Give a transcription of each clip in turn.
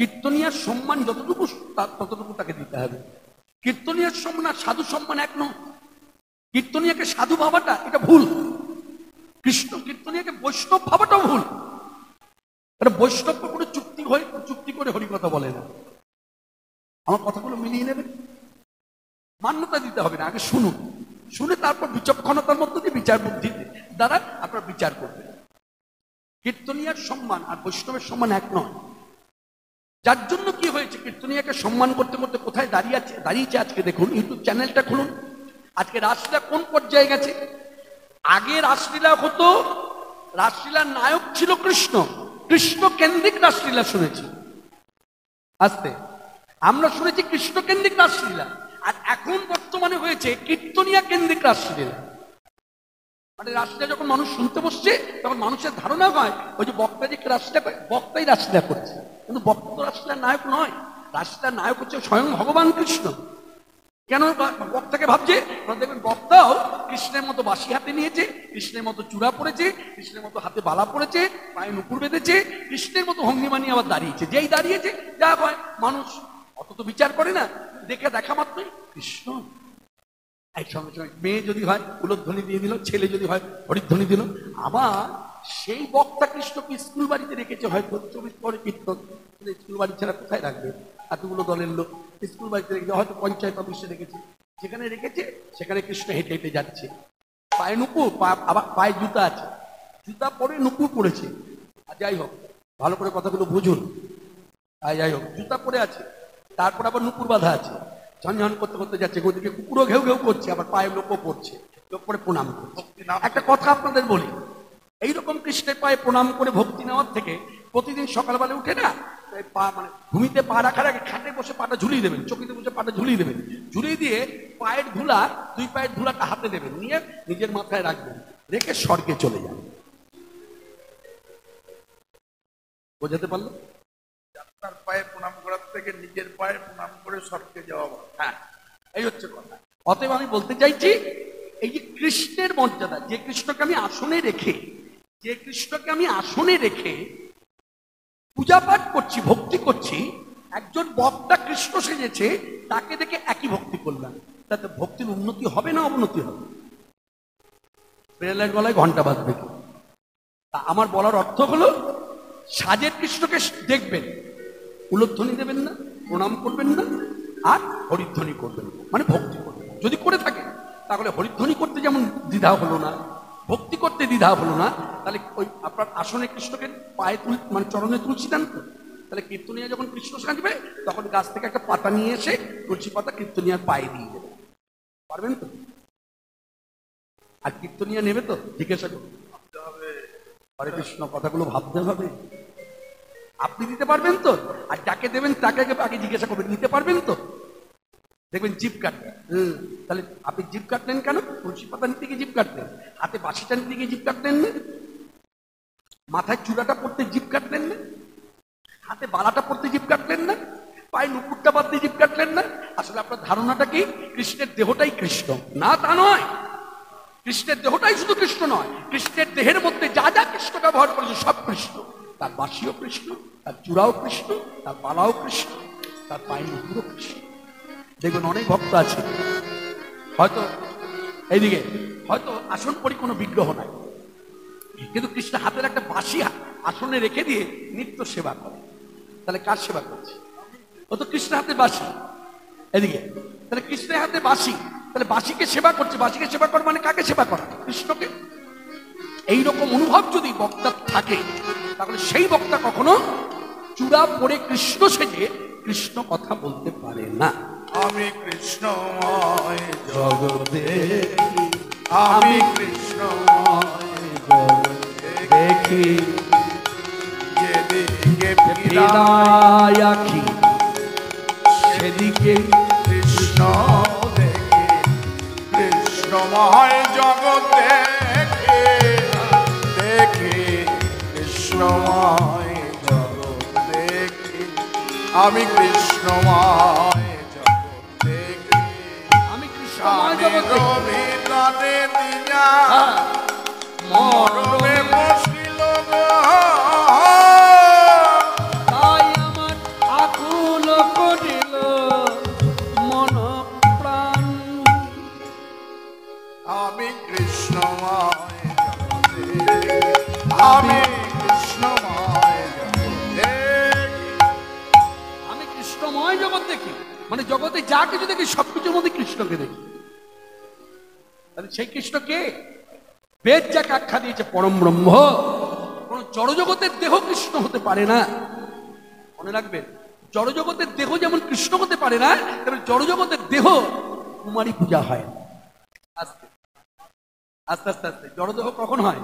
কীর্তনিয়ার সম্মান যতটুকু ততটুকু তাকে দিতে হবে। কীর্তনিয়ার সম্মান আর সাধু সম্মান এক নয়। কীর্তনিয়াকে সাধু ভাবাটা এটা ভুল, কৃষ্ণ কীর্তনিয়াকে বৈষ্ণব ভাবাটাও ভুল। এটা বৈষ্ণব কোনো চুক্তি করে হরিকথা বলে না। আমার কথাগুলো মিলিয়ে নেবেন, মান্যতা দিতে হবে না, আগে শুনুন, শুনে তারপর বিচক্ষণতার মধ্যে দিয়ে বিচার বুদ্ধি দ্বারা আপনারা বিচার করবেন। কীর্তনিয়ার সম্মান আর বৈষ্ণবের সম্মান এক নয়। যার জন্য কি হয়েছে, কীর্তনিয়াকে সম্মান করতে করতে কোথায় দাঁড়িয়েছে আজকে দেখুন, ইউটিউব চ্যানেলটা খুলুন, আজকে রাসলীলা কোন পর্যায়ে গেছে। আগে রাসলীলা হতো, রাসলীলার নায়ক ছিল কৃষ্ণ, কৃষ্ণ কেন্দ্রিক রাসলীলা শুনেছি। আস্তে আমরা শুনেছি কৃষ্ণ কেন্দ্রিক রাসলীলা, আর এখন বর্তমানে হয়েছে কীর্তনিয়া কেন্দ্রিক রাসলীলা। মানে রাসলীলা যখন মানুষ শুনতে বসছে তখন মানুষের ধারণা হয় ওই যে বক্তা যে রাসলীলা করে, বক্তাই রাসলীলা করছে, কিন্তু বক্তা তো রাসলীলার নায়ক নয়। রাসলীলার নায়ক হচ্ছে স্বয়ং ভগবান কৃষ্ণ। কেন বক্তাকে ভাবছে? দেখবেন বক্তাও কৃষ্ণের মতো বাঁশি হাতে নিয়েছে, কৃষ্ণের মতো চূড়া পড়েছে, কৃষ্ণের মতো হাতে বালা পড়েছে, পায়ে নুপুর বেঁধেছে, কৃষ্ণের মতো ভঙ্গিমা নিয়ে আবার দাঁড়িয়েছে। যেই দাঁড়িয়েছে যা হয় মানুষ অত তো বিচার করে না, দেখা মাত্রই কৃষ্ণ। এই সঙ্গে সঙ্গে মেয়ে যদি হয় উলধ্বনি দিয়ে দিল, ছেলে যদি হয় হরিধ্বনি দিল। আবার সেই বক্তা কৃষ্ণকে স্কুল বাড়িতে রেখেছে, হয়তো 24 পরে কীর্তন, স্কুল বাড়ি ছাড়া কোথায় রাখবে? এতগুলো দলের লোক স্কুল বাড়িতে রেখেছে, হয়তো পঞ্চায়েত অফিসে রেখেছে, যেখানে রেখেছে সেখানে কৃষ্ণ হেঁটে হেঁটে যাচ্ছে, পায়ে নুপুর, আবার পায়ে জুতা আছে, জুতা পরে নুপুর পড়েছে। আর যাই হোক, ভালো করে কথাগুলো বুঝুন। যাই হোক, জুতা পরে আছে, তারপর আবার নুপুর বাঁধা আছে, ঝনঝন করতে করতে যাচ্ছে, ওদিকে কুকুরও ঘেউ ঘেউ করছে, আবার পায়ে লোকও পড়ছে, লোক করে প্রণাম করছে। একটা কথা আপনাদের বলি, এইরকম কৃষ্ণের পায়ে প্রণাম করে ভক্তি নেওয়ার থেকে প্রতিদিন সকালবেলা উঠে না মানে ভূমিতে পা রাখার আগে খাটে বসে পাটা ঝুলিয়ে দেবেন, চকিতে বসে পাটা ঝুলিয়ে দেবেন, ঝুলিয়ে দিয়ে পায়ের ধুলা, দুই পায়ের ধুলাটা হাতে দেবেন, নিয়ে নিজের মাথায় রাখবেন, রেখে স্বর্গে চলে যান। বোঝাতে পারলো? ডাক্তার পায়ে প্রণাম করার থেকে নিজের পায়ে প্রণাম করে স্বর্গে যাওয়া। হ্যাঁ, এই হচ্ছে কথা। অতএব আমি বলতে চাইছি, এই যে কৃষ্ণের মর্যাদা, যে কৃষ্ণকে আমি আসনে রেখে পূজা পাঠ করছি, ভক্তি করছি, একজন বক্তা কৃষ্ণ সেজেছে, তাকে দেখে একই ভক্তি করলাম, তাতে ভক্তির উন্নতি হবে না অবনতি হবে? বেড়ালের গলায় ঘন্টা বাজবে। তা আমার বলার অর্থ হলো, সাজের কৃষ্ণকে দেখবেন, উলধ্বনি দেবেন না, প্রণাম করবেন না, আর হরিধ্বনি করবেন, মানে ভক্তি করবেন। যদি করে থাকেন তাহলে হরিধ্বনি করতে যেমন দ্বিধা হলো না, ভক্তি করতে দ্বিধা হলো না, তাহলে ওই আপনার আসনে কৃষ্ণকে পায়ে মানে চরণে তুলসী দেন তো। তাহলে কীর্তনিয়া যখন কৃষ্ণ সাজবে তখন গাছ থেকে একটা পাতা নিয়ে এসে তুলসী পাতা কীর্তনিয়ার পায়ে দিয়ে দেবেন। পারবেন তো? আর কীর্তনিয়া নেবে তো? জিজ্ঞাসা করুন। হরে কৃষ্ণ কথাগুলো ভাবতে হবে। আপনি দিতে পারবেন তো? আর যাকে দেবেন তাকে আগে জিজ্ঞাসা করবেন, নিতে পারবেন তো? দেখবেন জিভ কাটবেন। তাহলে আপনি জিভ কাটলেন কেন? তুলসী পাতা নিতে গিয়ে জিভ কাটলেন, হাতে বাঁশিটা নিতে গিয়ে জিভ কাটলেন না, মাথায় চূড়াটা পড়তে জিভ কাটলেন না, হাতে বালাটা পড়তে জিভ কাটলেন না, পায়ে নুপুরটা বাঁধতে জিভ কাটলেন না। আসলে আপনার ধারণাটা কি কৃষ্ণের দেহটাই কৃষ্ণ? না, তা নয়। কৃষ্ণের দেহটাই শুধু কৃষ্ণ নয়, কৃষ্ণের দেহের মধ্যে যা যা কৃষ্ণ ব্যবহার করেছে সব কৃষ্ণ। তার বাঁশিও কৃষ্ণ, তার চূড়াও কৃষ্ণ, তার বালাও কৃষ্ণ, তার পায়ে নুপুরও কৃষ্ণ। দেখবেন অনেক ভক্ত আছে, হয়তো এইদিকে হয়তো আসন পরি কোনো বিগ্রহ নাই, কিন্তু কৃষ্ণ হাতের একটা বাঁশি আসনে রেখে দিয়ে নিত্য সেবা করে। তাহলে কার সেবা করছে? ও তো কৃষ্ণ হাতে বাঁশি। এদিকে তাহলে কৃষ্ণের হাতে বাঁশি, তাহলে বাঁশিকে সেবা করছে। বাঁশিকে সেবা করে মানে কাকে সেবা করে? কৃষ্ণকে। এইরকম অনুভব যদি বক্তা থাকে তাহলে সেই বক্তা কখনো চূড়া পরে কৃষ্ণ সেজে কৃষ্ণ কথা বলতে পারে না। আমি কৃষ্ণময় জগতে, আমি কৃষ্ণময় জগতে দেখি, যেদিকে ফিরাই আঁখি সেদিকে কৃষ্ণ দেখি, কৃষ্ণময় জগতে দেখি, কৃষ্ণময় জগৎ দেখি, আমি কৃষ্ণময় রবিদানে দিয়া মরমে বসিল, তাই আমার কৃষ্ণময় জগৎ দেখি, মানে জগতে যা কিছু দেখি সবকিছুর মধ্যে কৃষ্ণকে দেখি। তাহলে সেই কৃষ্ণ কে? বেদ যাকে আখ্যা দিয়েছে পরম ব্রহ্ম। কোন জড়জগতের দেহ কৃষ্ণ হতে পারে না, মনে রাখবেন। জড়জগতের দেহ যেমন কৃষ্ণ হতে পারে না, তেমন জড়জগতের দেহ কুমারী পূজা হয় না। আস্তে আস্তে আস্তে আস্তে জড়দেহ কখন হয়?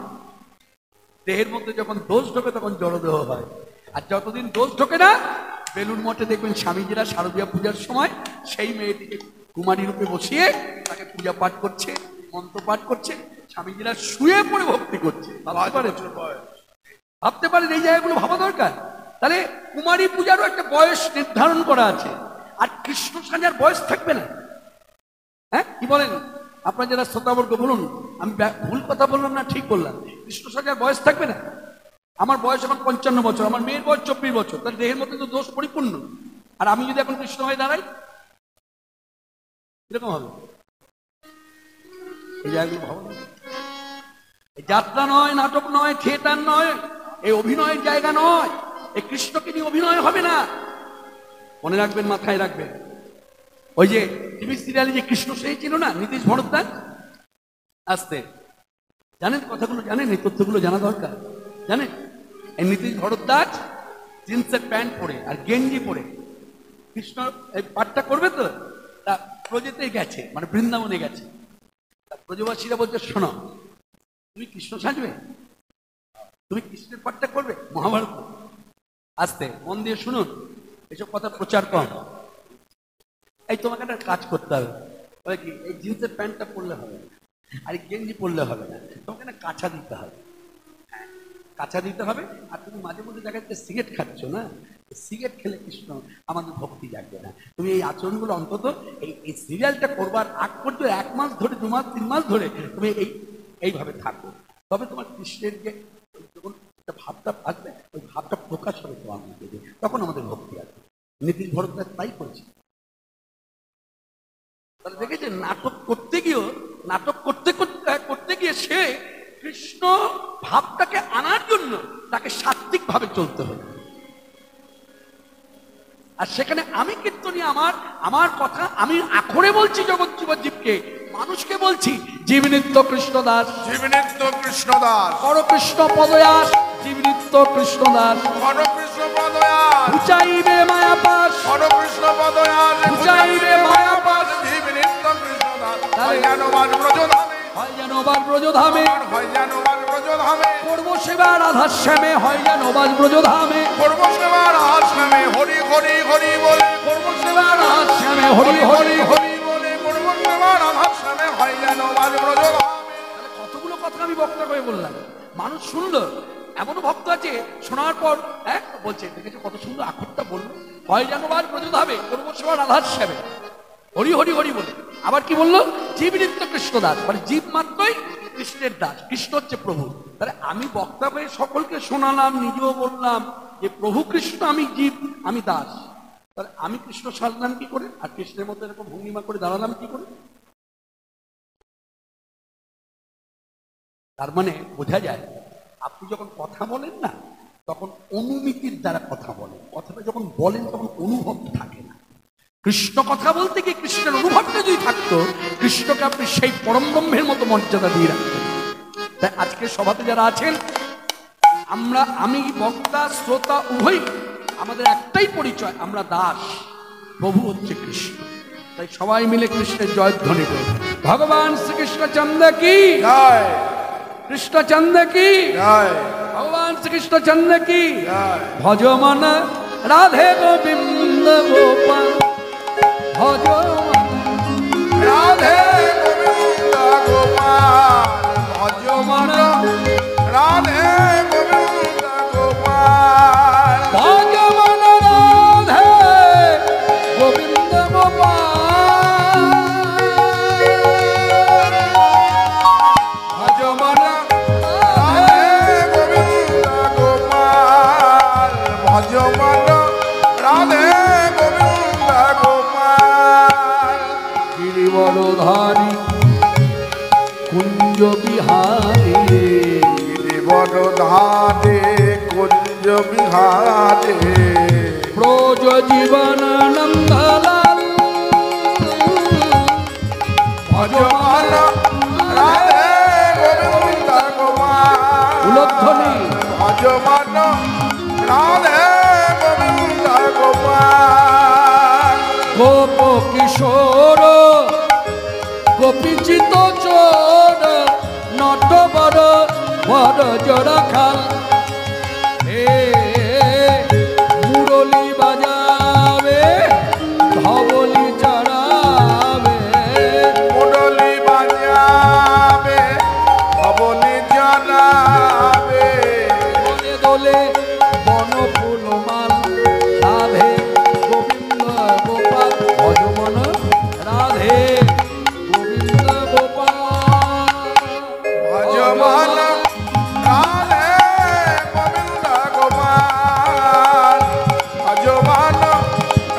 দেহের মধ্যে যখন দোষ ঢোকে তখন জড়দেহ হয়। আর যতদিন দোষ ঢোকে না, বেলুন মঠে দেখবেন স্বামীজিরা শারদীয়া পূজার সময় সেই মেয়েটিকে কুমারী রূপে বসিয়ে তাকে পূজা পাঠ করছে, মন্ত্র পাঠ করছে, স্বামীজিরা শুয়ে পড়ে ভক্তি করছে। ভাবতে পারেন এই জায়গাগুলো ভাবা দরকার। তাহলে কুমারী পূজারও একটা বয়স নির্ধারণ করা আছে, আর কৃষ্ণ সাজার বয়স থাকবে না। হ্যাঁ, কি বলেন আপনার যারা শ্রোতাবর্গ, বলুন আমি ভুল কথা বললাম না ঠিক বললাম? কৃষ্ণ সাজার বয়স থাকবে না। আমার বয়স এখন 55 বছর, আমার মেয়ের বয়স 24 বছর, তার দেহের মধ্যে তো দোষ পরিপূর্ণ। আর আমি যদি এখন কৃষ্ণ হয়ে দাঁড়াই, কিরকম হবে? এই জায়গাগুলো ভাবো। যাত্রা নয়, নাটক নয়, থিয়েটার নয়, এই অভিনয়ের জায়গা নয়। এই কৃষ্ণকে নিয়ে অভিনয় হবে না, মনে রাখবেন, মাথায় রাখবেন। ওই যে টিভি সিরিয়ালে যে কৃষ্ণ সেই ছিল না, নীতিশ ভরদ্বাজ, আসতে জানেন কথাগুলো, জানেন এই তথ্যগুলো জানা দরকার। জানেন এই নীতিশ ভরদ্বাজ জিন্সের প্যান্ট পরে আর গেঞ্জি পরে কৃষ্ণ এই পাঠটা করবে, তো তা ব্রজেতে গেছে, মানে বৃন্দাবনে গেছে। ব্রজবাসীরা বলছে, শোনো তুমি কৃষ্ণ সাজবে, তুমি কৃষ্ণের পাঠটা করবে মহাভারত। আসতে মন দিয়ে শুনুন, এসব কথা প্রচার কম। এই তোমাকে একটা কাজ করতে হবে, বলে কি এই জিন্সের প্যান্টটা পরলে হবে না, আর এই গেঞ্জি পরলে হবে না, তোমাকে না কাঁচা দিতে হবে। কাঁচা দিতে হবে। আর তুমি মাঝে মধ্যে দেখা যাচ্ছে সিগারেট খাচ্ছ না, সিগারেট খেলে কৃষ্ণ আমাদের ভক্তি জাগবে না। তুমি এই আচরণগুলো অন্তত এই সিরিয়ালটা করবার আগ পর্যন্ত 1 মাস ধরে, 2 মাস, 3 মাস ধরে তুমি এইভাবে থাকো, তবে তোমার কৃষ্ণের যে যখন একটা ভাবটা আসবে, ওই ভাবটা প্রকাশ হবে তোমার মধ্যে, তখন আমাদের ভক্তি আসবে। নীতিশ ভরদ্বাজ তাই করেছে। তাহলে দেখেছে নাটক করতে গিয়ে সে কৃষ্ণ ভাবটাকে আনার জন্য তাকে সাত্বিক ভাবে চলতে হবে। আর সেখানে আমি কীর্তনী, আমার কথা আমি আখরে বলছি জগৎ জীবকে, মানুষকে বলছি, জীবনিত্য কৃষ্ণদাস, জীবনিত্য কৃষ্ণদাস, কর কৃষ্ণ পদয়াস, জীবনিত্য কৃষ্ণদাস, কর কৃষ্ণ পদয়াস, উচাইবে মায়াপাস, কর কৃষ্ণ পদয়াস, উচাইবে মায়াপাস, জীবনিত্য কৃষ্ণদাস, হয় জানবার ব্রজধামে, হয় জানবার ব্রজধামে, হয় জানবার ব্রজধামে, করব সেবা রাধার শ্যামে, হয় জানবার ব্রজধামে, করব সেবা রাধার শ্যামে, হরি হরি হরি বলে, করব সেবা রাধার শ্যামে, হরি হরি হরি বলে, করব সেবা রাধার শ্যামে, হয় জানবার ব্রজধামে। কতগুলো কথা আমি বক্তা করে বললাম, মানুষ শুনলো। এমনও ভক্ত আছে শোনার পর বলছে, দেখেছো কত সুন্দর আখরটা বললো, হয় জানবার ব্রজধামে, করব সেবা রাধার শ্যামে, হরি হরি হরি বলে। আবার কি বললো? জীবনিত্য কৃষ্ণদাস, মানে জীব মাত্রই কৃষ্ণের দাস, কৃষ্ণ হচ্ছে প্রভু। তাহলে আমি বক্তা হয়ে সকলকে শোনালাম, নিজেও বললাম যে প্রভু কৃষ্ণ, আমি জীব, আমি দাস। তাহলে আমি কৃষ্ণ সাজলাম কি করে, আর কৃষ্ণের মধ্যে এরকম ভঙ্গিমা করে দাঁড়ালাম কি করে? তার মানে বোঝা যায়, আপনি যখন কথা বলেন না, তখন অনুমিতির দ্বারা কথা বলেন। কথাটা যখন বলেন তখন অনুভব থাকে না। কৃষ্ণ কথা বলতে গিয়ে কৃষ্ণের অনুভবটা যদি থাকতো, কৃষ্ণকে আপনি সেই পরম ব্রহ্মের মতো মর্যাদা দিয়ে রাখতেন। তাই আজকে সভাতে যারা আছেন, আমি বক্তা, শ্রোতা উভয়, আমাদের একটাই পরিচয়, আমরা দাস, প্রভু হচ্ছে কৃষ্ণ। তাই সবাই মিলে কৃষ্ণের জয়ধ্বনি করি। ভগবান শ্রীকৃষ্ণচন্দ্র কি জয়, কৃষ্ণচন্দ্র কি জয়, ভগবান শ্রীকৃষ্ণচন্দ্র কি জয়। ভজ মন রাধে গোবিন্দ গোপাল, ভজ রাধে গোবিন্দ গোপাল, ভজ মন রাধে গোবিন্দ গোপাল, ভজ মন রাধে গোবিন্দ গোপাল, ভজ মন রাধে গোবিন্দ গোপাল, ভজ মন রাধে গোবিন্দ গোপাল। গিরিবরধারী কুঞ্জ বিহারী, গিরিবরধারী কুঞ্জ বিহারী, ব্রজ জীবন ভজমান রাধে গোবিন্দ গোপাল গোপ কিশোর গোপীচিত চোর নট বড় বড় জোড়া খাল হে মুরলি বাজাবে ধবলি চড়াবে মুরলি বাজাবে ধবলি চড়াবে দোলে দোলে বন ফুল মাল রাধে গোবিন্দ গোপাল ভজমন রাধে গোবিন্দ গোপাল ভজমান রাধে গোবিন্দ গোপাল ভজমান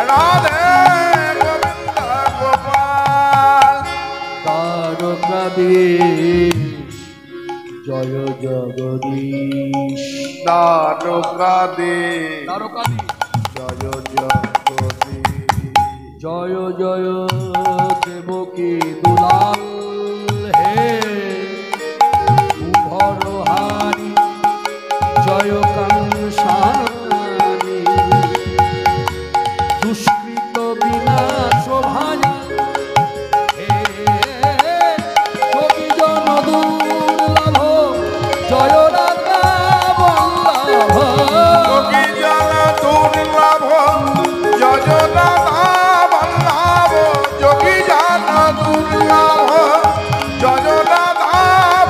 রাধে গোবিন্দ গোপাল দ্বারকাধীশ জয় জগদীশ দ্বারকাধীশ দ্বারকাধীশ জয় জগদীশ জয় জয় দেবকী দুলাল হে উভরহারি জয় কাংসারি দুষ্কৃত বিনাশ ভাজা হে কবি জন দুর্লভ জয় রাধা বল্লভ যোগী জন দুর্লভ যোজনা বল্লভ যোগী জন দুর্লভ যোজনা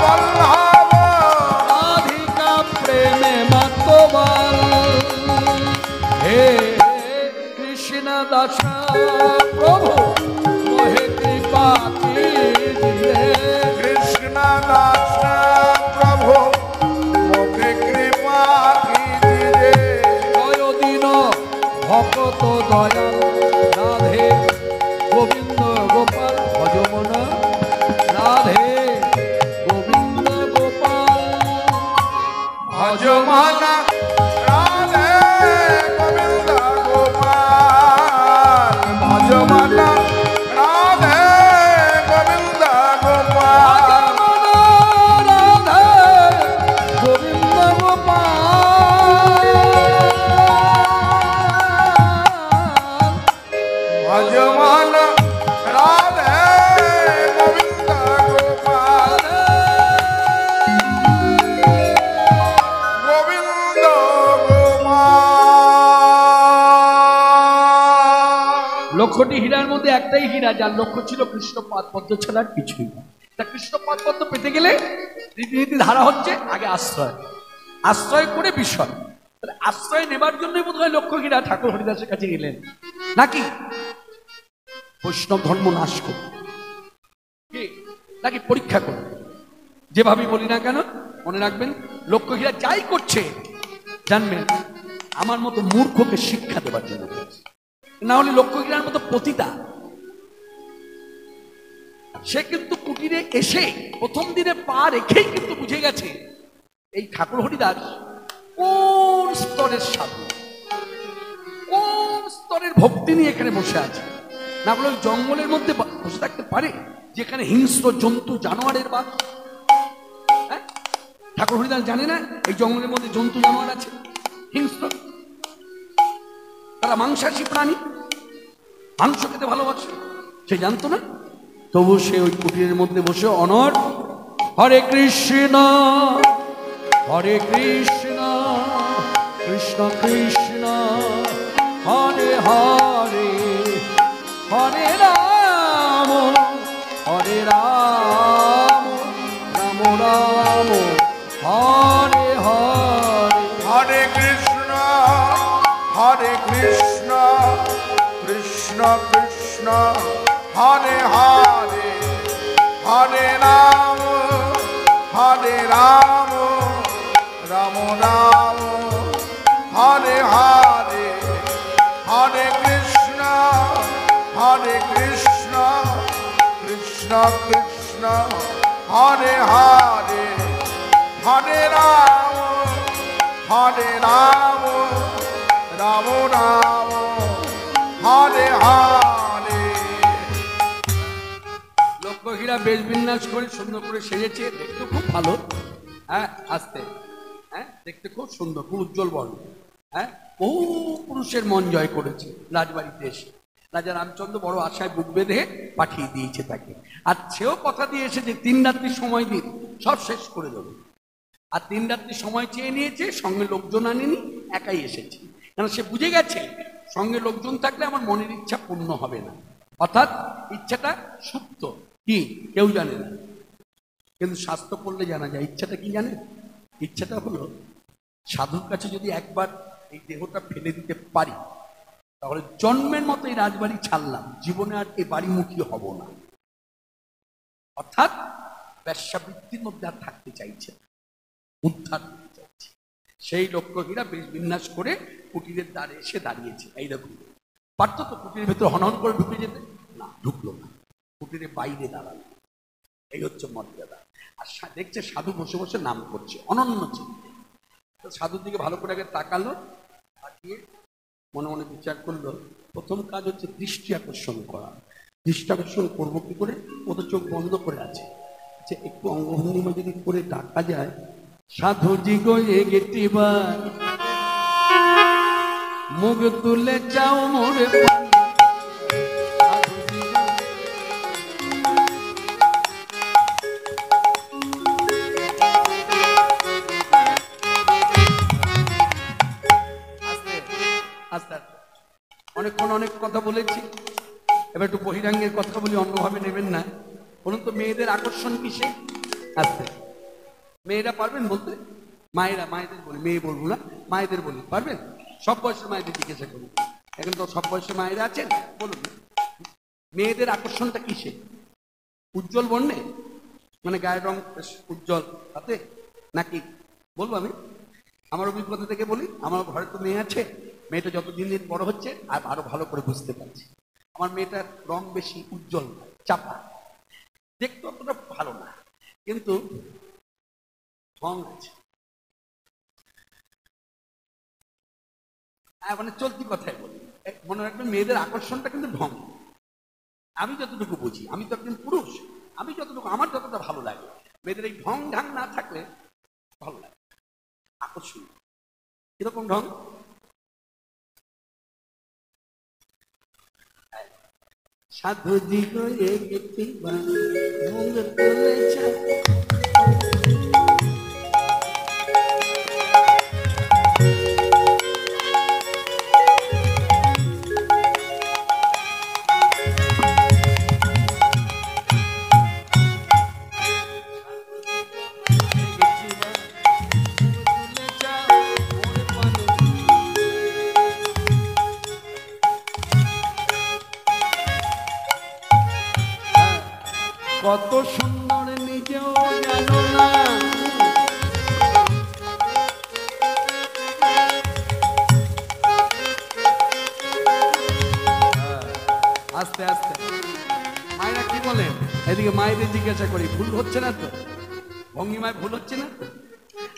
বল্লভ রাধিকা প্রেমে মাতোবাল হে কৃষ্ণ দাস প্রভু মোহে কৃপা कीजिए কৃষ্ণ দাস প্রভু মোকে কৃপা कीजिए জয় দিন ভকত দয়াল রাধে গোবিন্দ গোপাল ভজমন রাধে গোবিন্দ গোপাল ভজমান রাধে গোবিন্দ গোপাল ভজমান রাধে গোবিন্দ গোপাল ভজমন রাধে গোবিন্দ গোপাল ভজমান রাধে গোবিন্দ গোপাল গোবিন্দ গোপাল লক্ষ্যটি হীরার মধ্যে একটাই হীরা, যার লক্ষ্য ছিল কৃষ্ণপাদ পদ্ম ছাড়া আর কিছুই না। তা কৃষ্ণপাদ পদ্ম পেতে গেলে রীতিনীতি ধারা হচ্ছে আগে আশ্রয়, আশ্রয় করে বিষয়। তাহলে আশ্রয় নেবার জন্যই বোধ হয় লক্ষ্য হীরা ঠাকুর হরিদাসের কাছে গেলেন নাকি বৈষ্ণব ধর্ম নাশ করতে, কি নাকি পরীক্ষা করতে। যেভাবেই বলি না কেন মনে রাখবেন, লক্ষ্য হীরা যাই করছে জানবেন আমার মতো মূর্খকে শিক্ষা দেবার জন্য করছে। না হলে লক্ষ্য হীরার মতো পতিতা সে কিন্তু কুটিরে এসে প্রথম দিনে পা রেখেই কিন্তু বুঝে গেছে এই ঠাকুর হরিদাস কোন স্তরের সাধু, কোন স্তরের ভক্তি নিয়ে এখানে বসে আছে। না বলে ওই জঙ্গলের মধ্যে বসে থাকতে পারে যেখানে হিংস্র জন্তু জানোয়ারের বাস। হ্যাঁ, ঠাকুর হরিদাস জানে না এই জঙ্গলের মধ্যে জন্তু জানোয়ার আছে হিংস্র, তারা মাংসাশী প্রাণী, মাংস খেতে ভালোবাসে, সে জানতো না। তবু সে ওই কুটিরের মধ্যে বসে অনর হরে কৃষ্ণ হরে কৃষ্ণ কৃষ্ণ কৃষ্ণ হরে হরে হরে রাম হরে রাম রাম রাম হরে হরে হরে কৃষ্ণ কৃষ্ণ কৃষ্ণ হরে হরে হরে রাম রাম রাম হরে হরে হরে কৃষ্ণ কৃষ্ণ কৃষ্ণ হরে হরে হরে রাম রাম রাম হরে হরে। লক্ষ্য হীরা বেশ বিন্যাস করে সুন্দর করে সেজেছে, দেখতে খুব ভালো। হ্যাঁ, আসতে হ্যাঁ দেখতে খুব সুন্দর, খুব উজ্জ্বল বর্ণ। হ্যাঁ, বহু পুরুষের মন জয় করেছে রাজবাড়িতে এসে। রাজা রামচন্দ্র বড় আশায় বুক বেঁধে পাঠিয়ে দিয়েছে তাকে। আর সেও কথা দিয়েছে যে 3 রাত্রি সময় দিন, সব শেষ করে দেবো। আর 3 রাত্রি সময় চেয়ে নিয়েছে, সঙ্গে লোকজন আনেনি, একাই এসেছে। কারণ সে বুঝে গেছে সঙ্গে লোকজন থাকলে আমার মনের ইচ্ছা পূর্ণ হবে না। অর্থাৎ ইচ্ছাটা সুপ্ত, কি কেউ জানে না, কিন্তু শাস্ত্র পড়লে জানা যায়। ইচ্ছাটা কি জানে? ইচ্ছাটা হলো সাধুর কাছে যদি একবার এই দেহটা ফেলে দিতে পারি, তাহলে জন্মের মতো এই রাজবাড়ি ছাড়লাম, জীবনে আর এই বাড়িমুখী হব না। অর্থাৎ ব্যবসাবৃত্তির মধ্যে আর থাকতে চাইছে, উদ্ধার করতে চাইছে। সেই লক্ষ্যহীরা বেশ বিন্যাস করে কুটিরের দ্বারে এসে দাঁড়িয়েছে। এইরকম পারত তো কুটিরের ভেতরে হনহন করে ঢুকে যেতে, না, ঢুকলো না, কুটিরের বাইরে দাঁড়ালো। এই হচ্ছে মর্যাদা। আর দেখছে সাধু বসে বসে নাম করছে অনন্য চিন্তে। সাধুর দিকে ভালো করে আগে তাকালো, তাকিয়ে মনে মনে বিচার করলো, প্রথম কাজ হচ্ছে দৃষ্টি আকর্ষণ করা। দৃষ্টি আকর্ষণ করবো কি করে? ও তো চোখ বন্ধ করে আছে। আচ্ছা, একটু অঙ্গভঙ্গিমা যদি করে ডাকা যায়, সাধুজি গো এগেটিবার মুখ তুলে যাও মোরে, অনেকক্ষণ অনেক কথা বলেছি, এবার একটু বহিরাঙ্গের কথা বলি, অন্যভাবে নেবেন না। বলুন তো, মেয়েদের আকর্ষণ কিসে? আস্তে, মেয়েরা পারবেন বলতে? মায়েরা, মায়েদের বলি, মেয়ে বলবো না, মায়েদের বলি, পারবেন? সব বয়সের মায়েদের জিজ্ঞাসা করুন, এখন তো সব বয়সের মায়েরা আছেন, বলুন মেয়েদের আকর্ষণটা কিসে? উজ্জ্বল বর্ণে, মানে গায়ের রং উজ্জ্বল তাতে, নাকি? বলবো আমি আমার অভিজ্ঞতা থেকে বলি। আমার ঘরে তো মেয়ে আছে, মেয়েটা যত দিন দিন বড় হচ্ছে আর আরো ভালো করে বুঝতে পারছি। আমার মেয়েটার রং বেশি উজ্জ্বল নয়, চাপা, দেখতে অতটা ভালো না, কিন্তু ঢং আছে। মানে চলতি কথাই বলি, মনে রাখবেন মেয়েদের আকর্ষণটা কিন্তু ঢং। আমি যতটুকু বুঝি, আমি তো একজন পুরুষ, আমি যতটুকু, আমার যতটা ভালো লাগে, মেয়েদের এই ঢং ঢাং না থাকলে ভালো লাগে, আকর্ষণ। কিরকম ঢং? সাধুজি গো এগেটিবার মুখ তুলে যাও, কত সুন্দর নিজেও জানো না। আস্তে আস্তে মায়েরা কি বলেন? এদিকে মায়েদের জিজ্ঞাসা করি, ভুল হচ্ছে না তো? ভঙ্গিমায় ভুল হচ্ছে না তো?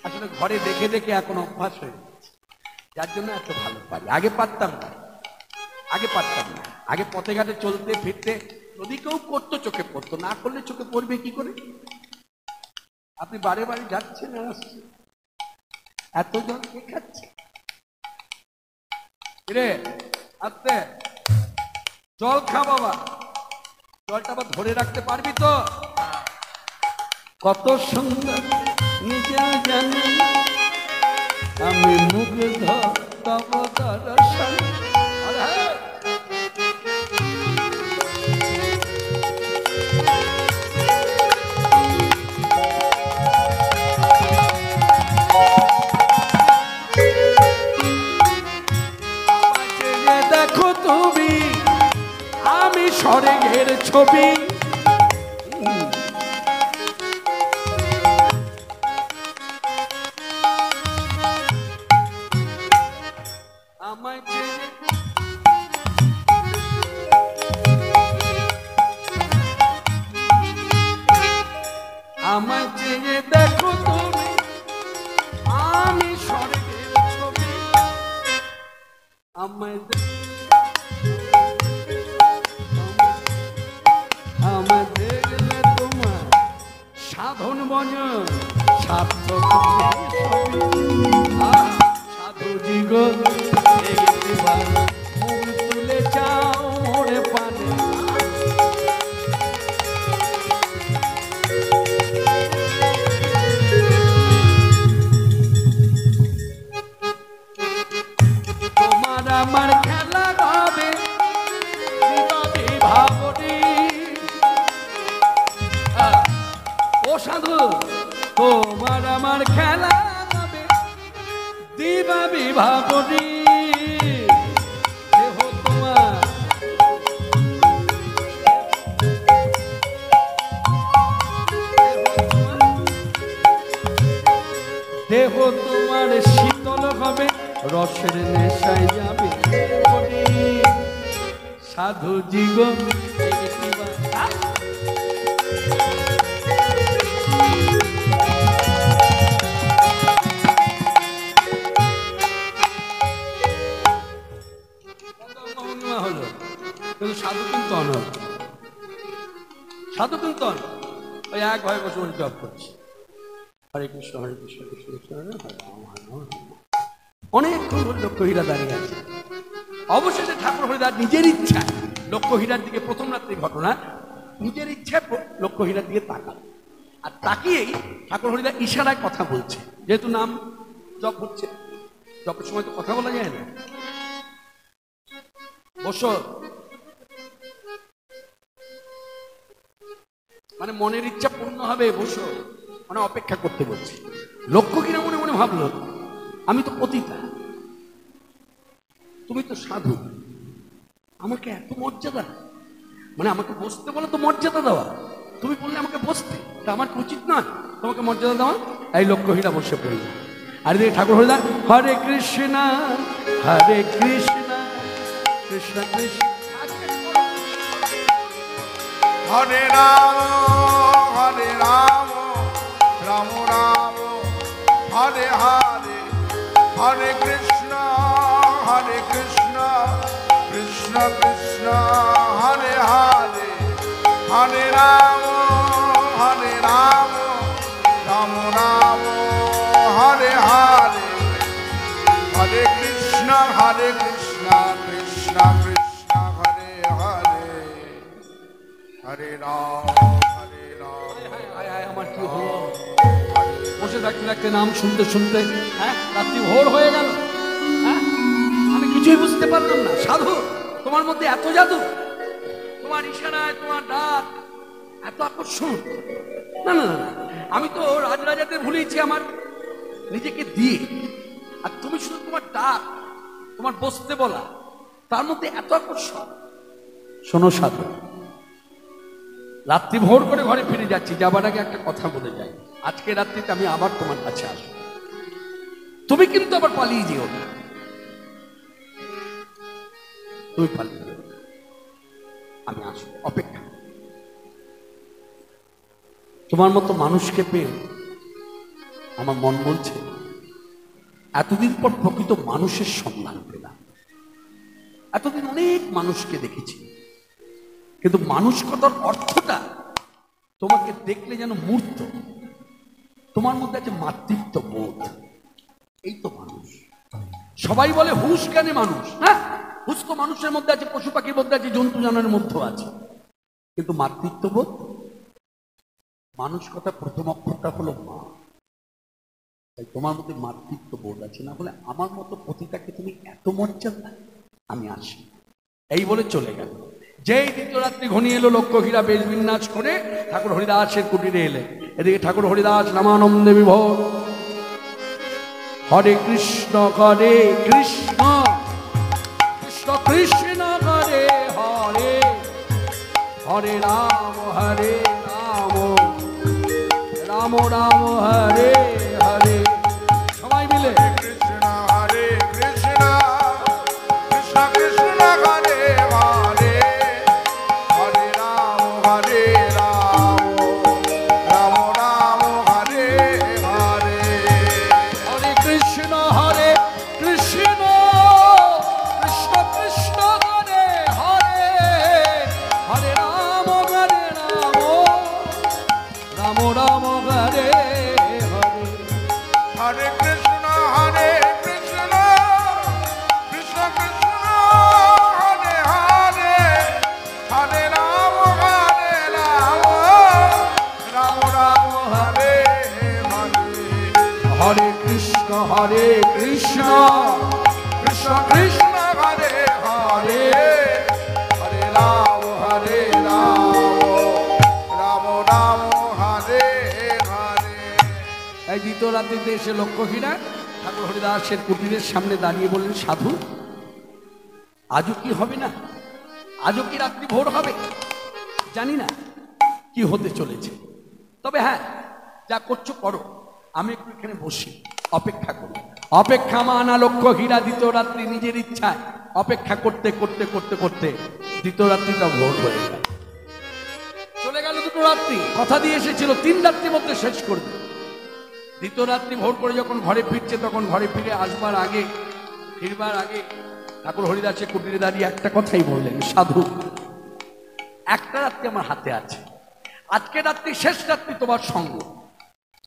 আসলে ঘরে দেখে দেখে এখন অভ্যাস হয়ে যাচ্ছে, যার জন্য এত ভালো পারি। আগে পারতাম না, আগে পারতাম না। আগে পথে ঘাটে চলতে ফিরতে যদি কেউ করতো চোখে পড়তো, না করলে চোখে পড়বে কি করে? আপনি বারে বারে যাচ্ছেন আর আসছেন, এত জল কে খাচ্ছে? রে আস্তে, জল খা বাবা, জলটা আবার ধরে রাখতে পারবি তো? কত সুন্দর নিজে জানি আমি মুগ্ধ তব দর্শন। দেখো তুমি আমি স্বর্গের ছবি, আমায় চেয়ে দেখো তুমি আমি স্বর্গের ছবি, আমায় দেখলে তোমার সাধন বন সার্থক সাধুজি গো একটিবার মুখ তুলে চাও মোরে পানে। তোমার আমার খেলা হবে ভাবনি। ও সাধু তোমার আমার খেলা হবে দিবা বিভাবনী। দেহ তোমার দেহ তোমার শীতল হবে রসের নেশায় যাবে সাধু জিগো। হলো কিন্তু সাধু কিন্তু অনর, সাধু কিন্তু অনর। ওই এক ভয় বসে বলে জপ করছে হরে কৃষ্ণ হরে কৃষ্ণ কৃষ্ণ কৃষ্ণ হরে রাম হরে রাম। অনেকক্ষণ ধরে লক্ষ্যহীরা দাঁড়িয়ে আছে। অবশেষে ঠাকুর হরিদাস নিজের ইচ্ছা লক্ষ্যহীরার দিকে, প্রথম রাত্রির ঘটনা, নিজের ইচ্ছা লক্ষ্যহীরার দিকে তাকাল। আর তাকিয়েই ঠাকুর হরিদাস ইশারায় কথা বলছে, যেহেতু নাম জপ হচ্ছে, জপের সময় তো কথা বলা যায় না। বসো, মানে মনের ইচ্ছা পূর্ণ হবে, বসো, মানে অপেক্ষা করতে বলছি। লক্ষ্য কিনা মনে মনে ভাবলো, আমি তো পতিতা, তুমি তো সাধু, আমাকে এত মর্যাদা, মানে আমাকে বসতে বলে তো মর্যাদা দেওয়া, তুমি বললে আমাকে বসতে, তা আমার উচিত নয় তোমাকে মর্যাদা দেওয়া? এই লক্ষ্যহীরা বসে পড়ল। আর এদিকে ঠাকুর হরিদাস হরে কৃষ্ণ হরে কৃষ্ণ কৃষ্ণ কৃষ্ণ হরে রাম হরে রাম রাম রাম হরে হরে, হরে কৃষ্ণ কৃষ্ণ কৃষ্ণ হরে হরে, হরে রাম রাম রাম হরে হরে, হরে কৃষ্ণ কৃষ্ণ কৃষ্ণ হরে হরে, হরে রাম হরে রাম। আমার কি হলো? বসে থাকতে থাকতে নাম শুনতে শুনতে রাত্রি ভোর হয়ে গেল। আমি কিছুই বুঝতে পারলাম না। সাধু, তোমার মধ্যে এত জাদু, তোমার ইশারায়, তোমার ডাক এত আকর্ষণ। না না না, আমি তো রাজরাজাদের ভুলেছি আমার নিজেকে দিয়ে, আর তুমি শুধু তোমার ডাক, তোমার বসতে বলা, তার মধ্যে এত আকর্ষণ। শোনো সাধু, রাত্রি ভোর করে ঘরে ফিরে যাচ্ছি, যাবার আগে একটা কথা বলে যাই। আজকে রাত্রিতে আমি আবার তোমার কাছে আসবো, তুমি কিন্তু আবার পালিয়ে যেও না, তুমি পালিয়ে যেও না, আমি আসবো, অপেক্ষা। তোমার মতো মানুষকে পেয়ে আমার মন বলছে এতদিন পর প্রকৃত মানুষের সন্ধান পেলাম। এতদিন অনেক মানুষকে দেখেছি, কিন্তু মানুষ কথার অর্থটা তোমাকে দেখলে যেন মূর্ত। তোমার মধ্যে আছে মাতৃত্ব বোধ, এই তো মানুষ। সবাই বলে হুঁশ জ্ঞানে মানুষ, হ্যাঁ হুঁশ তো মানুষের মধ্যে আছে, পশু পাখির মধ্যে আছে, জন্তু জানোয়ারের মধ্যেও আছে, কিন্তু মাতৃত্ব বোধ, মানুষ কথা প্রথম অক্ষরটা হলো মা। তাই তোমার মধ্যে মাতৃত্ব বোধ আছে, না বলে আমার মতো পতিতাকে তুমি এত মর্যাদা। আমি আসি, এই বলে চলে গেল। যেই দ্বিতীয় রাত্রি ঘনিয়ে এলো, লক্ষ্যহীরা বেশ বিন্যাস করে ঠাকুর হরিদাসের কুটিরে এলে। এদিকে ঠাকুর হরিদাস রামানন্দে বিভোর, হরে কৃষ্ণ কৃষ্ণ কৃষ্ণ কৃষ্ণ হরে হরে, হরে রাম রাম রাম হরে হরে। সবাই মিলে কৃষ্ণ হরে কৃষ্ণ কৃষ্ণ কৃষ্ণ হরে হরে, হরে রাম রাম রাম হরে হরে, হরে কৃষ্ণ কৃষ্ণ কৃষ্ণ কৃষ্ণ হরে হরে, হরে রাম রাম রাম হরে হরে। কৃষ্ণ কৃষ্ণ হরে হরে হরে রাম রাম রাম হরে হরে। এই দ্বিতীয় রাত্রিতে এসে লক্ষ্মীরা ঠাকুর হরিদাসের কুটিরের সামনে দাঁড়িয়ে বললেন, সাধু আজও কি হবে না? আজও কি রাত্রি ভোর হবে? জানি না কি হতে চলেছে, তবে হ্যাঁ যা করছো করো, আমি একটু এখানে বসি, অপেক্ষা করি। অপেক্ষা মানা লক্ষ্য হীরা দ্বিতীয় রাত্রি নিজের ইচ্ছায় অপেক্ষা করতে করতে করতে করতে দ্বিতীয় রাত্রিটা ভোর হয়ে গেল। চলে গেল দুটো রাত্রি, কথা দিয়ে এসেছিল 3 রাত্রির মধ্যে শেষ করবে। দ্বিতীয় রাত্রি ভোর করে যখন ঘরে ফিরছে, তখন ঘরে ফিরে ফিরবার আগে ঠাকুর হরিদাসের কুটিরে দাঁড়িয়ে একটা কথাই বললেন, সাধু একটা রাত্রি আমার হাতে আছে, আজকে রাত্রি শেষ রাত্রি তোমার সঙ্গ।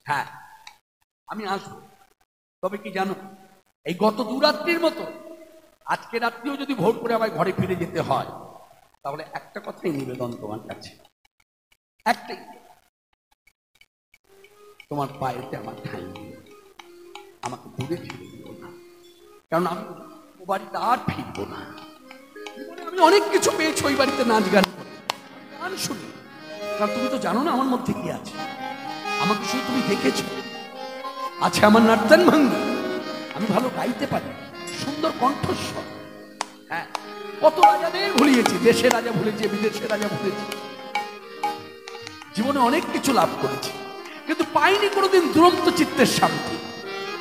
হ্যাঁ আমি আসবো, তবে কি জানো, এই গত 2 রাত্রির মতো আজকে রাত্রিও যদি ভোর করে আমায় ঘরে ফিরে যেতে হয়, তাহলে একটা কথাই নিবেদন তোমার কাছে, একটাই, তোমার পায়েতে আমার ঠাঁই দিও, আমাকে দূরে ছেড়ে দিও না, কারণ আমি ও বাড়িতে আর ফিরবো না। আমি অনেক কিছু পেয়েছি ওই বাড়িতে, নাচ গান শুনি, কারণ তুমি তো জানো না আমার মধ্যে কি আছে, আমাকে শুধু তুমি দেখেছো, আছে আমার নার্তন ভঙ্গি, আমি ভালো গাইতে পারি, সুন্দর কণ্ঠস্বর। হ্যাঁ কত রাজাদের ভুলিয়েছি, দেশের রাজা ভুলেছি, বিদেশের রাজা ভুলেছি, জীবনে অনেক কিছু লাভ করেছি, কিন্তু পাইনি কোনোদিন দুরন্ত চিত্তের শান্তি।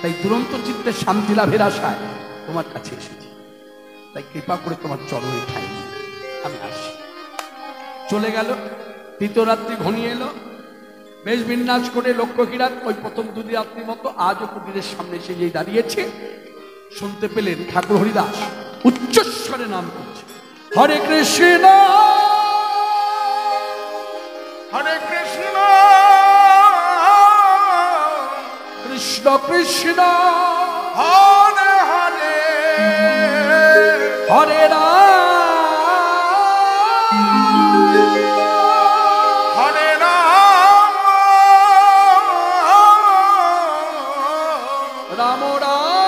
তাই দুরন্ত চিত্তের শান্তি লাভের আশায় তোমার কাছে এসেছি, তাই কৃপা করে তোমার চরণে ঠাঁই দিই, আমি আসি। চলে গেল, তৃতীয় রাত্রি ঘনিয়ে এলো, বেশ বিন্যাস করে লক্ষ্মীরাত ওই প্রথম 2 রাত্রির মতো আজও কুটিরের সামনে এসে যেই দাঁড়িয়েছে, শুনতে পেলেন ঠাকুর হরিদাস উচ্চস্বরে নাম করছে, হরে কৃষ্ণ হরে কৃষ্ণ কৃষ্ণ কৃষ্ণ হরে হরে হরে হরে রাম রাম রাম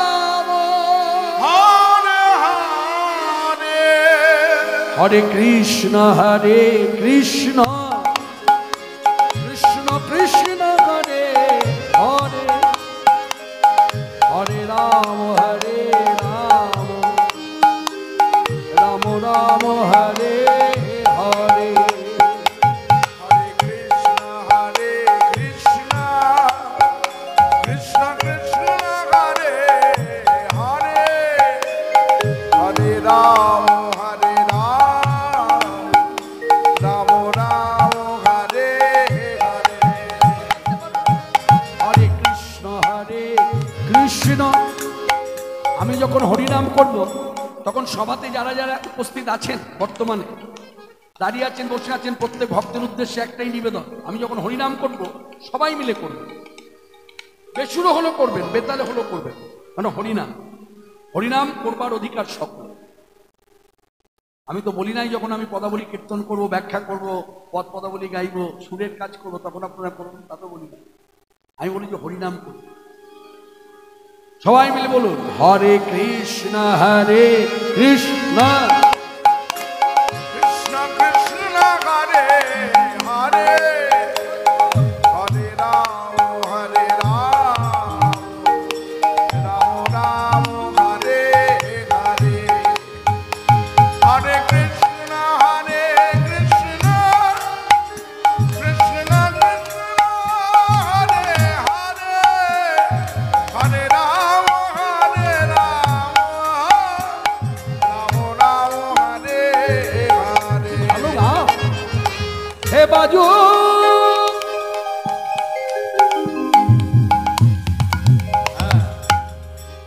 হরে হরে হরে কৃষ্ণ কৃষ্ণ কৃষ্ণ হরে হরে হরে রাম রাম রাম হরে হরে। হরে কৃষ্ণ কৃষ্ণ কৃষ্ণ হরে হরে হরে রাম রাম রাম হরে হরে। হরে কৃষ্ণ। আমি যখন হরিনাম করব, তখন সভাতে যারা যারা উপস্থিত আছেন, বর্তমানে দাঁড়িয়ে আছেন, বসে আছেন, প্রত্যেক ভক্তের উদ্দেশ্যে একটাই নিবেদন, আমি যখন হরিনাম করব সবাই মিলে করবেন, বেসুরো হলো করবেন, বেতালে হলো করবেন, মানে হরিনাম করবার অধিকার সকল। আমি তো বলি নাই যখন আমি পদাবলী কীর্তন করব, ব্যাখ্যা করব, পদাবলী গাইব, সুরের কাজ করব, তখন আপনারা করুন, তা তো বলি না। আমি বলি যে হরিনাম করব, সবাই মিলে বলুন, হরে কৃষ্ণ কৃষ্ণ কৃষ্ণ হরে হরে হরে রাম রাম রাম হরে হরে। হরে কৃষ্ণ কৃষ্ণ কৃষ্ণ হরে হরে হরে রাম রাম রাম হরে হরে। ভালো গাও হে বাজু,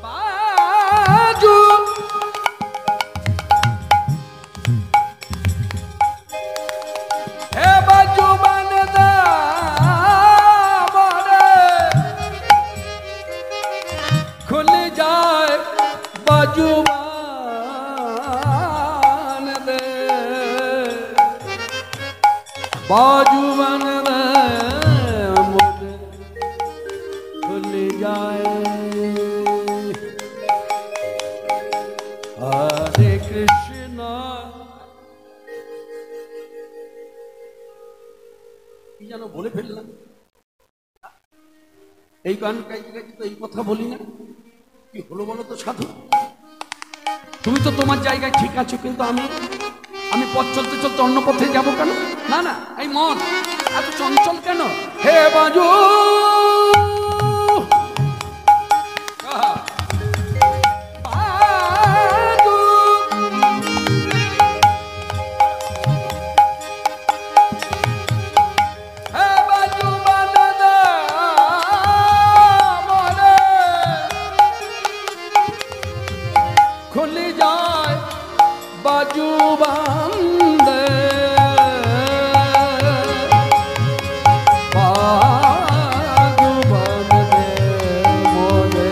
বাজু হে বাজু বানদা বরে খুলে যায়, বাজু বানদে बाजू बन खुल जाए। কৃষ্ণ। কি যেন বলে ফেললাম, এই গান গাইতে গাইতে তো এই কথা বলি না। কি হলো বলো তো সাধু? তুমি তো তোমার জায়গায় ঠিক আছো, কিন্তু আমি পথ চলতে চলতে অন্য পথে যাবো কেন? না না, এই মন এত চঞ্চল কেন? হে বাজু খুলি যায় বাজু বান্দে, বাজু বান্দে মনে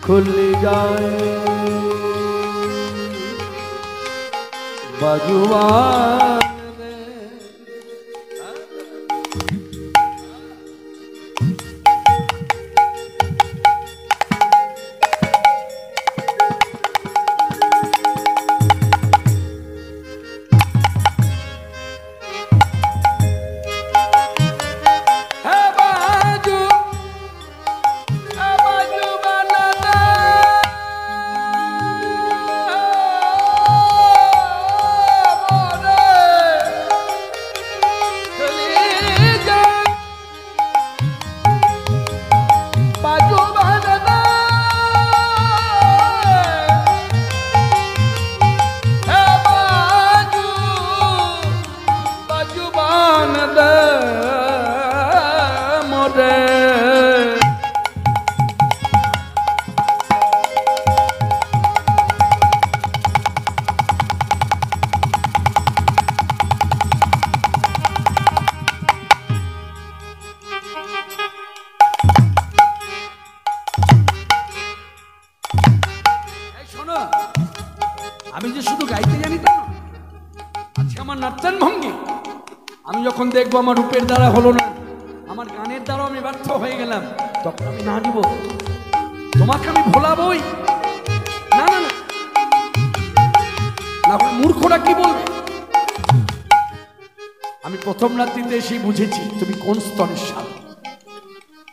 খুলি যায় বাজু বান্দে। আমি যে শুধু গাইতে জানি তা না, আজকে আমার নাচান ভঙ্গি আমি যখন দেখবো আমার রূপের দ্বারা হলো না, আমার গানের দ্বারা আমি ব্যর্থ হয়ে গেলাম, তখন আমি না দিব, তোমাকে আমি ভোলাবই। না না না, না মূর্খরা কি বলবে? আমি প্রথম রাত্রিতে এসে বুঝেছি তুমি কোন স্তরের সাথে।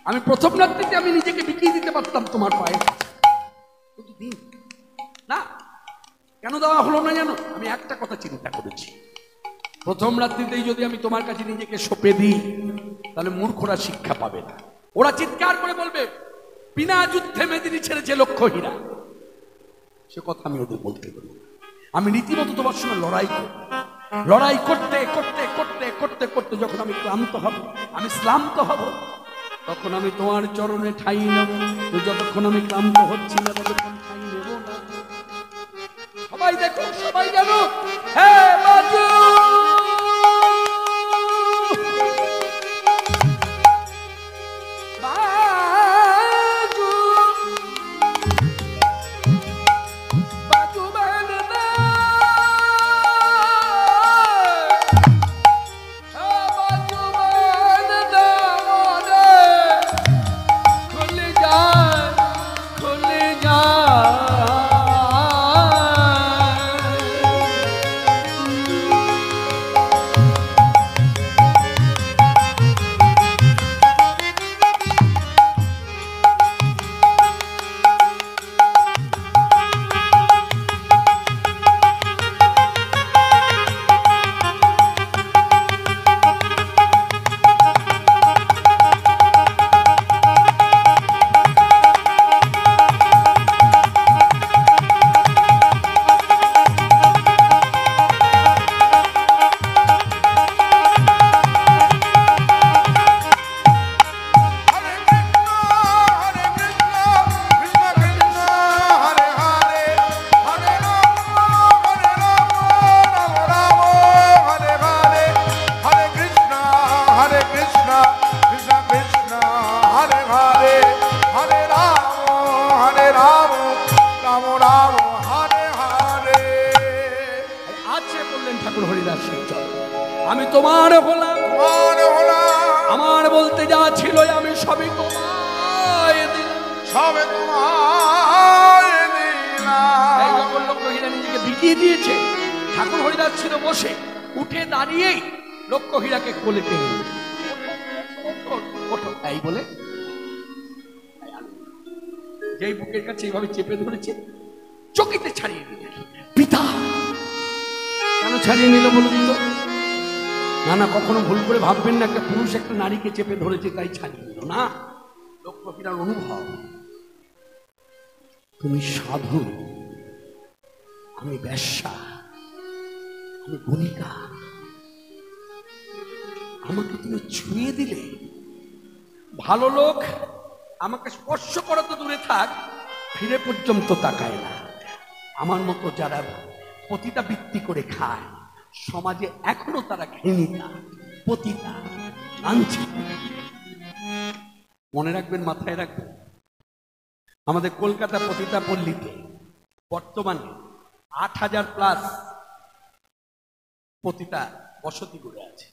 আমি প্রথম রাত্রিতে আমি নিজেকে বিকিয়ে দিতে পারতাম তোমার পায়ে, কিন্তু দিন না, কেন দেওয়া হলো না জানো? আমি একটা কথা চিন্তা করেছি, প্রথম রাত্রিতেই যদি আমি তোমার কাছে নিজেকে সঁপে দিই, তাহলে মূর্খরা শিক্ষা পাবে না। ওরা চিৎকার করে বলবে বিনা যুদ্ধে মেদিনী ছেড়েছে লক্ষ হীরা। সে কথা আমি ওদের বলতে পারি। আমি রীতিমতো তোমার সঙ্গে লড়াই করতে করতে করতে করতে করতে যখন আমি ক্লান্ত হব, আমি শ্রান্ত হব, তখন আমি তোমার চরণে ঠাঁই নেব। যতক্ষণ আমি ক্লান্ত হচ্ছি না, ততক্ষণ ঠাঁই নেব না। সবাই দেখো, সবাই জানো, হে বাজু বাজু বাজু বান্দা, বাজু বান্দা মনে খুলে যায়, খুলে যায়। আমি তোমার হলাম, আমার বলতে যা ছিল আমি সবই তোমায় দিলাম, সবে তোমায় দিলাম। হরিনাম। যখন লক্ষ্য হীরা নিজেকে বিকিয়ে দিয়েছে, ঠাকুর হরিদাস ছিল বসে, উঠে দাঁড়িয়েই লক্ষ্য হীরাকে কোলে টেনে নিল। ওঠো এই বলে যেই বুকের কাছে এইভাবে চেপে ধরেছে, চকিতে ছাড়িয়ে দিল। পিতা কেন ছাড়িয়ে নিল বলুন তো? না না, কখনো ভুল করে ভাববেন না একটা পুরুষ একটা নারীকে চেপে ধরেছে তাই ছাড়িয়ে নিল না। লক্ষ্য হীরার অনুভব, তুমি সাধু, আমি বেশ্যা, আমি গণিকা, আমাকে তুমি ছুঁয়ে দিলে। ভালো লোক আমাকে স্পর্শ করা তো দূরে থাক, ফিরে পর্যন্ত তাকায় না। আমার মতো যারা পতিতা বৃত্তি করে খায়, সমাজে এখনো তারা ঘৃণিতা, পতিতা, লাঞ্ছিত। মনে রাখবেন, মাথায় রাখবেন, আমাদের কলকাতা পতিতা পল্লীতে বর্তমানে ৮,০০০+ পতিতা বসতি করে আছে।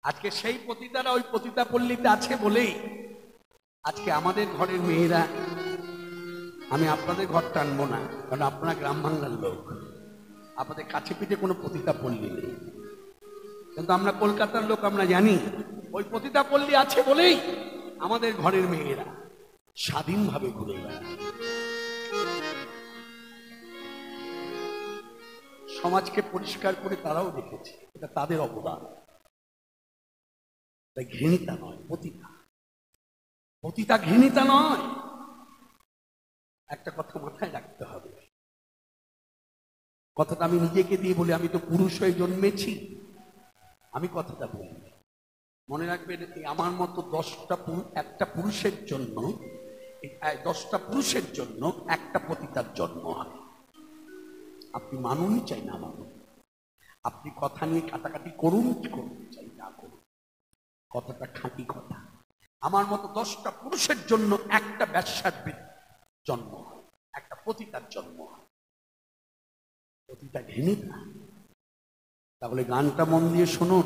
আজকে সেই পতিতারা ওই পতিতা পল্লীতে আছে বলেই আজকে আমাদের ঘরের মেয়েরা, আমি আপনাদের ঘর টানবো না, কারণ আপনারা গ্রাম বাংলার লোক, আপনাদের কাছে পিঠে কোনো পতিতা পল্লী নেই, কিন্তু আমরা কলকাতার লোক, আমরা জানি ওই পতিতা পল্লী আছে বলেই আমাদের ঘরের মেয়েরা স্বাধীনভাবে ঘুরে বেড়ায়। সমাজকে পরিষ্কার করে তারাও দেখেছে, এটা তাদের অবদান। তাই ঘৃণিতা নয়, পতিতা। পতিতা ঘৃণিতা নয়। একটা কথা মাথায় রাখতে হবে, কথাটা আমি নিজেকে দিয়ে বলি, আমি তো পুরুষ হয়ে জন্মেছি, আমি কথাটা বলি। মনে রাখবেন, আমার মতো 10টা একটা পুরুষের জন্য, 10টা পুরুষের জন্য একটা পতিতার জন্ম হয়। আপনি মানুনই চাই না মানুন, আপনি কথা নিয়ে কাটাকাটি করুন কি করুন, চাই না করুন, কথাটা খাঁটি কথা। আমার মতো 10টা পুরুষের জন্য একটা বেশ্যার জন্ম হয়, একটা পতিতার জন্ম হয়। পতিতা ঘৃণিতা। তাহলে গানটা মন দিয়ে শুনুন,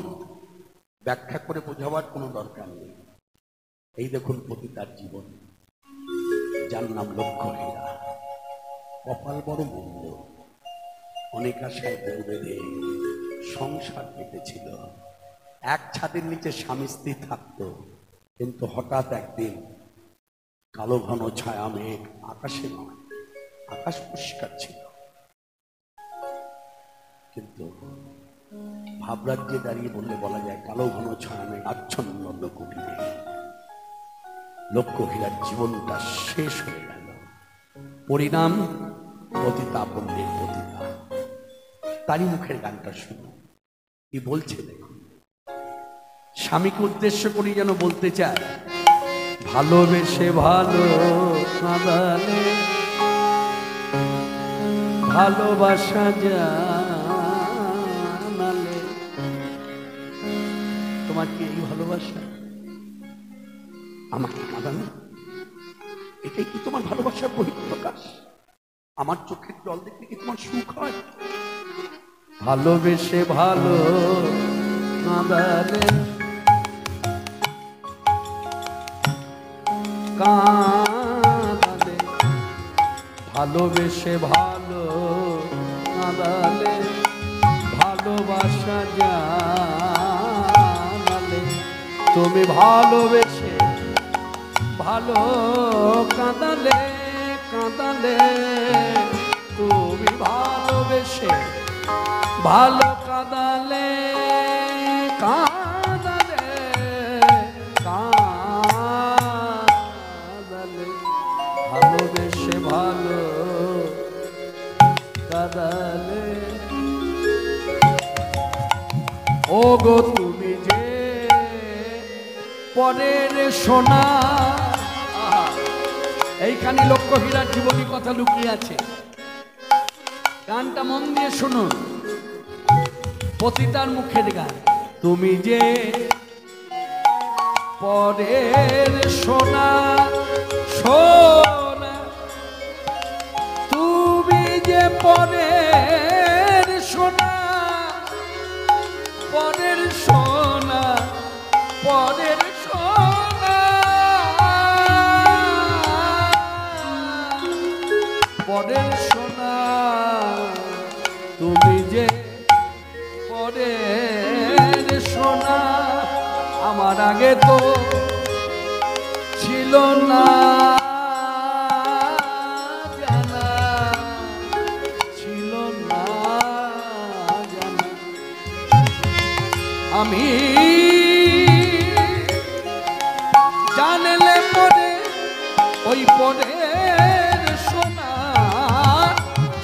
ব্যাখ্যা করে বোঝাবার কোনো দরকার নেই। এই দেখুন পতিতার জীবন, যার নাম লক্ষ্য হীরা। কপাল বড় মন্দ, অনেক আশায় বউ বেঁধে সংসার পেতেছিল, এক ছাদের নিচে স্বামী স্ত্রী থাকতো, কিন্তু হঠাৎ একদিন কালো ঘন ছায়া মেঘ, আকাশে নয়, আকাশ পরিষ্কার ছিল, কিন্তু ভাবরাজ্যে দাঁড়িয়ে বললে বলা যায় কালো ঘন ছায়া মেঘ আচ্ছন্ন লোককুটিরে। লক্ষ্য হীরার জীবনটা শেষ হয়ে গেল। পরিণাম পতিতা পল্লীর পতিতা। তারই মুখের গানটা শুনো, কি বলছে দেখুন। স্বামীকে উদ্দেশ্য করি যেন বলতে চায়, ভালোবেসে ভালো কাঁদালে ভালোবাসা জানালে। তোমার কি এই ভালোবাসা? আমাকে কাঁদানো, এটাই কি তোমার ভালোবাসার বহিঃপ্রকাশ? আমার চোখের জল দেখতে কি তোমার সুখ হয়? ভালোবেসে ভালো কাঁদালে কাঁদালে, ভালোবেসে ভালো কাঁদালে ভালোবাসা জানালে। তুমি ভালোবেসে ভালো কাঁদালে কাঁদালে, তুমি ভালোবেসে ভালো কাঁদালে কাঁদালে কাঁদালে, ভালোবেসে ভালো কাঁদালে। ও গো তুমি যে পরের সোনা। এইখানে লক্ষ্য হীরার জীবনী কথা লুকিয়ে আছে। গানটা মন দিয়ে শুনুন, পতিতার মুখের গান। তুমি যে পরের সোনা সোনা, তুমি যে পরের সোনা, পরের সোনা, পরের সোনা, পরের সোনা, আগে তো ছিল না জানা, ছিল না জানা। আমি জানলে পরে ওই পরের সোনা,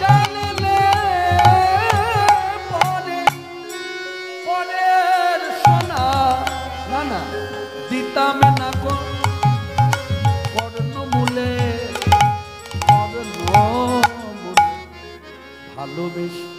জানলে পরে পরের সোনা, না না দিতাম না গো কর্ণমূলে, কর্ণমূলে ভালোবেসে